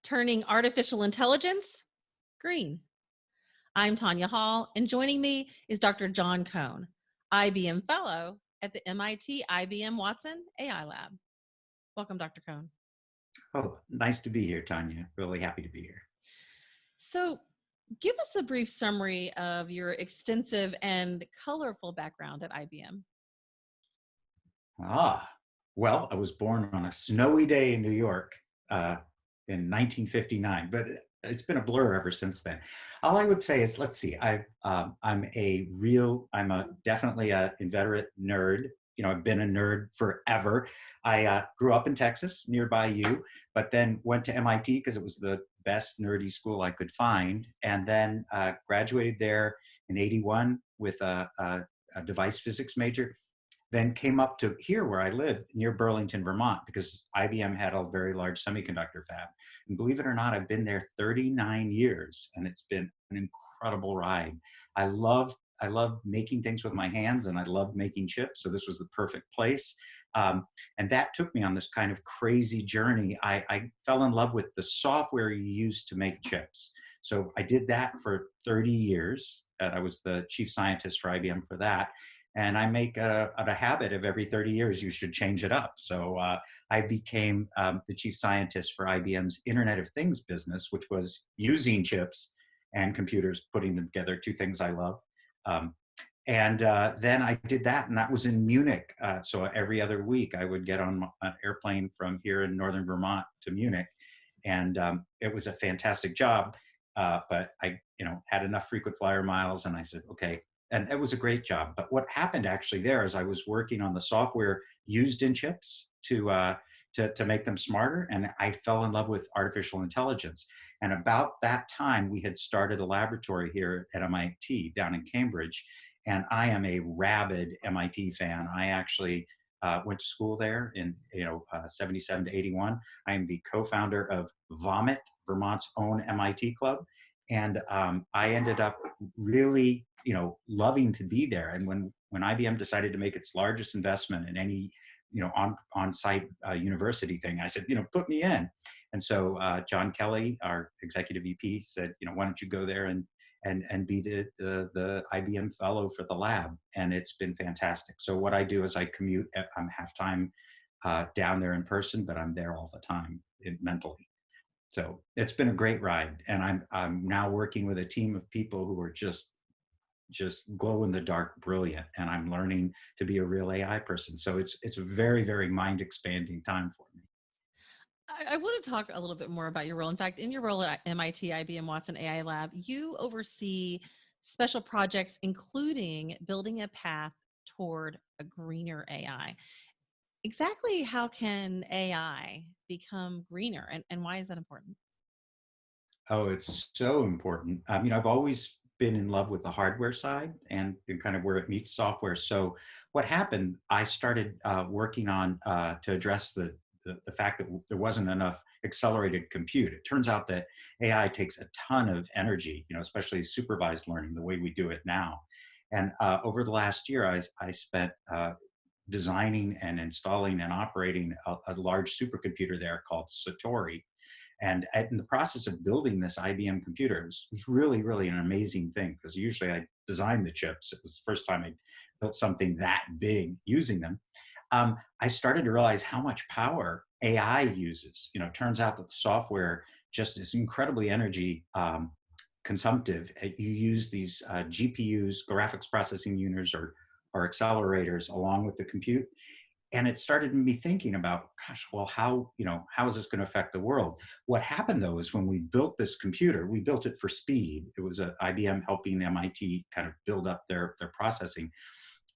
turning artificial intelligence green. I'm Tonya Hall, and joining me is Dr. John Cohn, IBM Fellow at the MIT IBM Watson AI Lab. Welcome, Dr. Cohn. Oh, nice to be here, Tonya. Really happy to be here. So, give us a brief summary of your extensive and colorful background at IBM. Well, I was born on a snowy day in New York in 1959, but it's been a blur ever since then. All I would say is, let's see, I'm definitely an inveterate nerd. You know, I've been a nerd forever. I grew up in Texas, nearby you, but then went to MIT because it was the best nerdy school I could find, and then graduated there in '81 with a device physics major. Then came up to here where I live near Burlington, Vermont, because IBM had a very large semiconductor fab. And believe it or not, I've been there 39 years, and it's been an incredible ride. I love making things with my hands, and I love making chips, so this was the perfect place. And that took me on this kind of crazy journey. I fell in love with the software you use to make chips. So I did that for 30 years. I was the chief scientist for IBM for that. And I make a habit of every 30 years, you should change it up. So I became the chief scientist for IBM's Internet of Things business, which was using chips and computers, putting them together, two things I love. Then I did that, and that was in Munich. So every other week I would get on an airplane from here in northern Vermont to Munich. And it was a fantastic job, but I had enough frequent flyer miles, and I said, okay. And it was a great job. But what happened actually there is I was working on the software used in chips to make them smarter. And I fell in love with artificial intelligence. And about that time, we had started a laboratory here at MIT down in Cambridge. And I am a rabid MIT fan. I actually went to school there in 77 to 81. I am the co-founder of Vomit, Vermont's own MIT club. And I ended up really loving to be there. And when IBM decided to make its largest investment in any on-site university thing, I said, put me in. And so John Kelly, our executive VP, said, why don't you go there and be the IBM fellow for the lab? And it's been fantastic. So what I do is I commute. I'm half-time down there in person, but I'm there all the time mentally. So it's been a great ride, and I'm now working with a team of people who are just glow in the dark brilliant, and I'm learning to be a real AI person. So it's a very, very mind expanding time for me. I want to talk a little bit more about your role. In fact, in your role at MIT IBM Watson AI Lab, you oversee special projects, including building a path toward a greener AI. Exactly how can AI become greener, and why is that important? Oh, it's so important. I've always been in love with the hardware side and kind of where it meets software. So what happened, I started working on to address the fact that there wasn't enough accelerated compute. It turns out that AI takes a ton of energy, especially supervised learning, the way we do it now. And over the last year, I spent designing and installing and operating a large supercomputer there called Satori. And in the process of building this IBM computer, it was really, really an amazing thing, because usually I designed the chips. It was the first time I built something that big using them. I started to realize how much power AI uses. It turns out that the software just is incredibly energy consumptive. You use these GPUs, graphics processing units, or accelerators along with the compute. And it started me thinking about, gosh, well, how is this going to affect the world? What happened, though, is when we built this computer, we built it for speed. It was IBM helping MIT kind of build up their processing.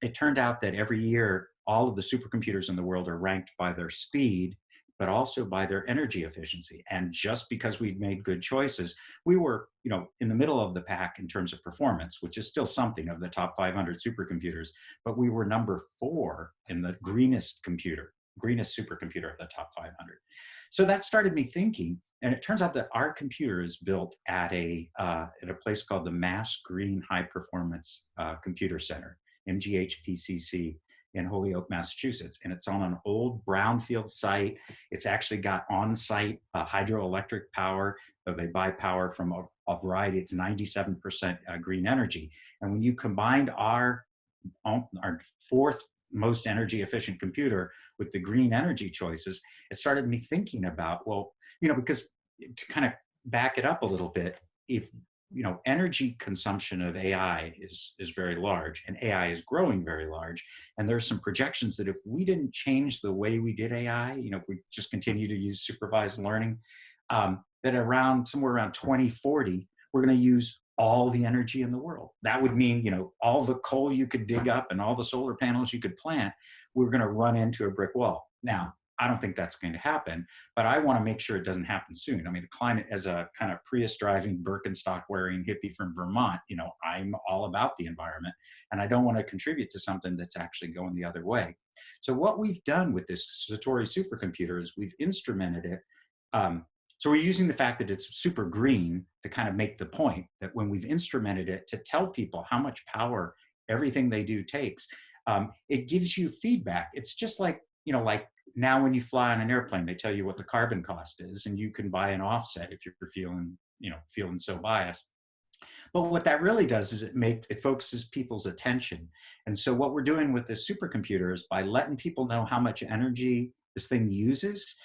It turned out that every year, all of the supercomputers in the world are ranked by their speed, but also by their energy efficiency. And just because we'd made good choices, we were, in the middle of the pack in terms of performance, which is still something of the top 500 supercomputers, but we were number 4 in the greenest supercomputer of the top 500. So that started me thinking, and it turns out that our computer is built at a place called the Mass Green High Performance Computer Center, MGHPCC. in Holyoke, Massachusetts. And it's on an old brownfield site. It's actually got on-site hydroelectric power. So they buy power from a variety. It's 97% green energy. And when you combined our fourth most energy efficient computer with the green energy choices, it started me thinking about, well, because to kind of back it up a little bit, if energy consumption of AI is very large, and AI is growing very large, and there's some projections that if we didn't change the way we did AI, if we just continue to use supervised learning, that somewhere around 2040, we're going to use all the energy in the world. That would mean, all the coal you could dig up and all the solar panels you could plant, we're going to run into a brick wall. Now, I don't think that's going to happen, but I want to make sure it doesn't happen soon. I mean, the climate, as a kind of Prius driving, Birkenstock wearing hippie from Vermont, I'm all about the environment, and I don't want to contribute to something that's actually going the other way. So what we've done with this Satori supercomputer is we've instrumented it. So we're using the fact that it's super green to kind of make the point that when we've instrumented it to tell people how much power everything they do takes, it gives you feedback. It's just like now when you fly on an airplane, they tell you what the carbon cost is, and you can buy an offset if you're feeling so biased. But what that really does is it focuses people's attention. And so what we're doing with this supercomputer is by letting people know how much energy this thing uses,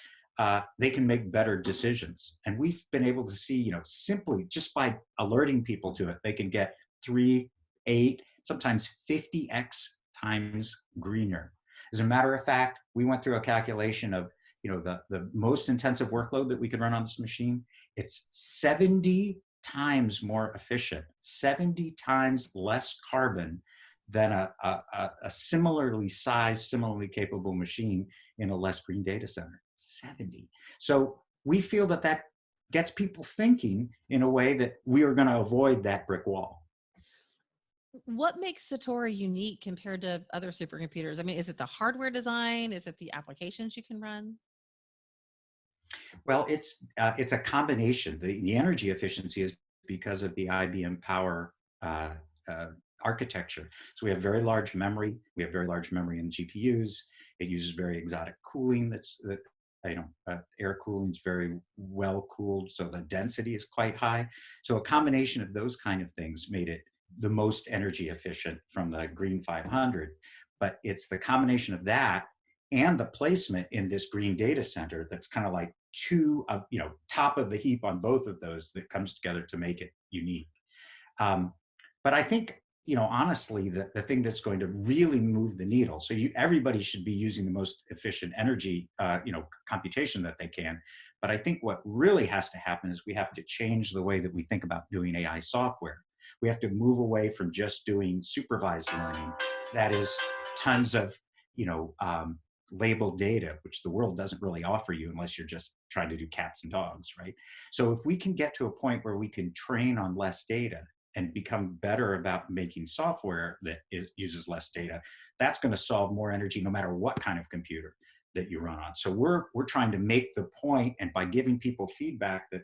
they can make better decisions. And we've been able to see, simply just by alerting people to it, they can get 3, 8, sometimes 50x times greener. As a matter of fact, we went through a calculation of, the most intensive workload that we could run on this machine. It's 70 times more efficient, 70 times less carbon than a similarly sized, similarly capable machine in a less green data center. 70. So we feel that gets people thinking in a way that we are going to avoid that brick wall. What makes Satori unique compared to other supercomputers? I mean, is it the hardware design? Is it the applications you can run? Well, it's a combination. The energy efficiency is because of the IBM Power architecture. So we have very large memory. We have very large memory in GPUs. It uses very exotic cooling. Air cooling is very well cooled, so the density is quite high. So a combination of those kind of things made it the most energy efficient from the Green 500. But it's the combination of that and the placement in this green data center that's kind of like top of the heap on both of those that comes together to make it unique. But I think, honestly, the thing that's going to really move the needle, so everybody should be using the most efficient energy, computation that they can. But I think what really has to happen is we have to change the way that we think about doing AI software. We have to move away from just doing supervised learning. That is tons of, labeled data, which the world doesn't really offer you unless you're just trying to do cats and dogs, right? So if we can get to a point where we can train on less data and become better about making software that uses less data, that's going to solve more energy no matter what kind of computer that you run on. So we're trying to make the point, and by giving people feedback that,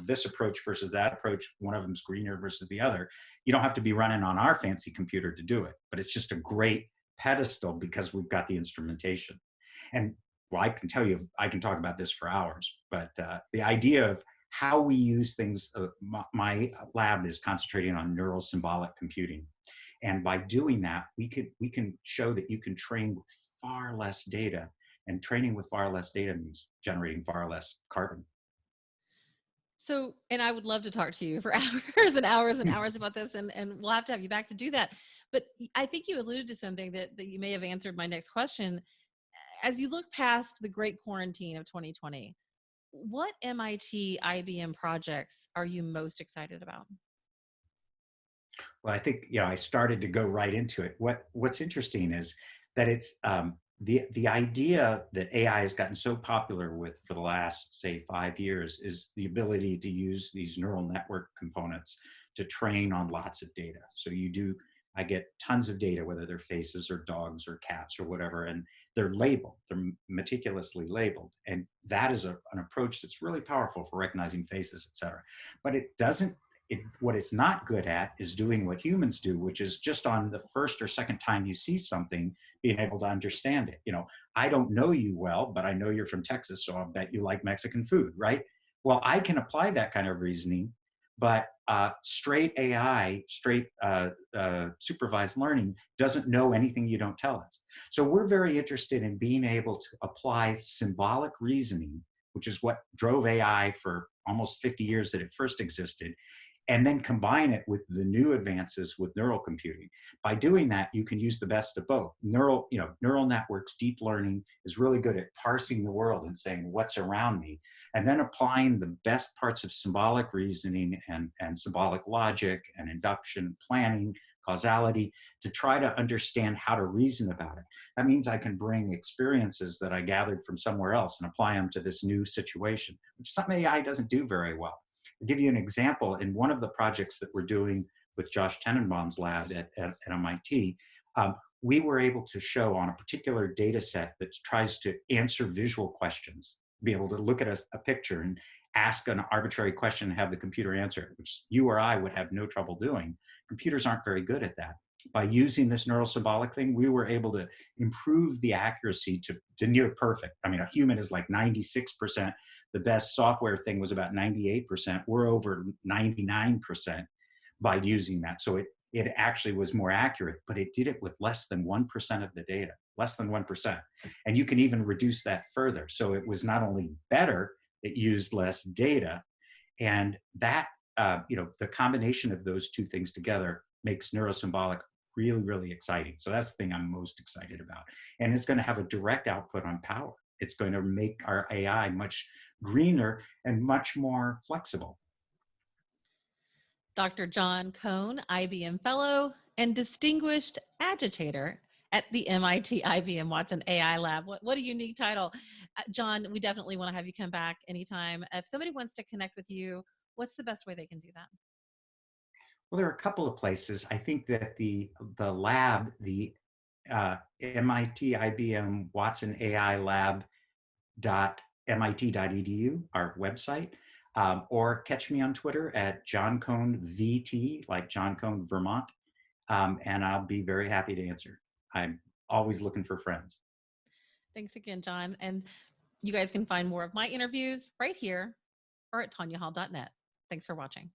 this approach versus that approach, one of them's greener versus the other, you don't have to be running on our fancy computer to do it, but it's just a great pedestal because we've got the instrumentation. And well, I can talk about this for hours, but the idea of how we use things, my lab is concentrating on neural symbolic computing. And by doing that, we can show that you can train with far less data, and training with far less data means generating far less carbon. So, and I would love to talk to you for hours and hours and hours about this, and we'll have to have you back to do that. But I think you alluded to something that you may have answered my next question. As you look past the great quarantine of 2020, what MIT-IBM projects are you most excited about? Well, I think, I started to go right into it. What's interesting is that it's the idea that AI has gotten so popular for the last, say, 5 years is the ability to use these neural network components to train on lots of data. So I get tons of data, whether they're faces or dogs or cats or whatever, and they're labeled, they're meticulously labeled. And that is an approach that's really powerful for recognizing faces, et cetera. But it doesn't what it's not good at is doing what humans do, which is just on the first or second time you see something, being able to understand it. I don't know you well, but I know you're from Texas, so I'll bet you like Mexican food, right? Well, I can apply that kind of reasoning, but straight AI, straight supervised learning doesn't know anything you don't tell us. So we're very interested in being able to apply symbolic reasoning, which is what drove AI for almost 50 years that it first existed, and then combine it with the new advances with neural computing. By doing that, you can use the best of both. Neural networks, deep learning is really good at parsing the world and saying what's around me, and then applying the best parts of symbolic reasoning and symbolic logic and induction, planning, causality to try to understand how to reason about it. That means I can bring experiences that I gathered from somewhere else and apply them to this new situation, which is something AI doesn't do very well. I'll give you an example. In one of the projects that we're doing with Josh Tenenbaum's lab at MIT, we were able to show on a particular data set that tries to answer visual questions, be able to look at a picture and ask an arbitrary question and have the computer answer it, which you or I would have no trouble doing. Computers aren't very good at that. By using this neural symbolic thing, we were able to improve the accuracy to near perfect. I mean, a human is like 96%. The best software thing was about 98%. We're over 99% by using that. So it actually was more accurate, but it did it with less than 1% of the data, less than 1%. And you can even reduce that further. So it was not only better, it used less data. And that, the combination of those two things together makes neurosymbolic really, really exciting. So that's the thing I'm most excited about. And it's going to have a direct output on power. It's going to make our AI much greener and much more flexible. Dr. John Cohn, IBM Fellow and Distinguished Agitator at the MIT IBM Watson AI Lab. What a unique title. John, we definitely want to have you come back anytime. If somebody wants to connect with you, what's the best way they can do that? Well, there are a couple of places. I think that the lab, the MIT IBM Watson AI Lab .mit.edu, our website, or catch me on Twitter at John Cohn VT, like John Cohn, Vermont, and I'll be very happy to answer. I'm always looking for friends. Thanks again, John. And you guys can find more of my interviews right here or at tonyahall.net. Thanks for watching.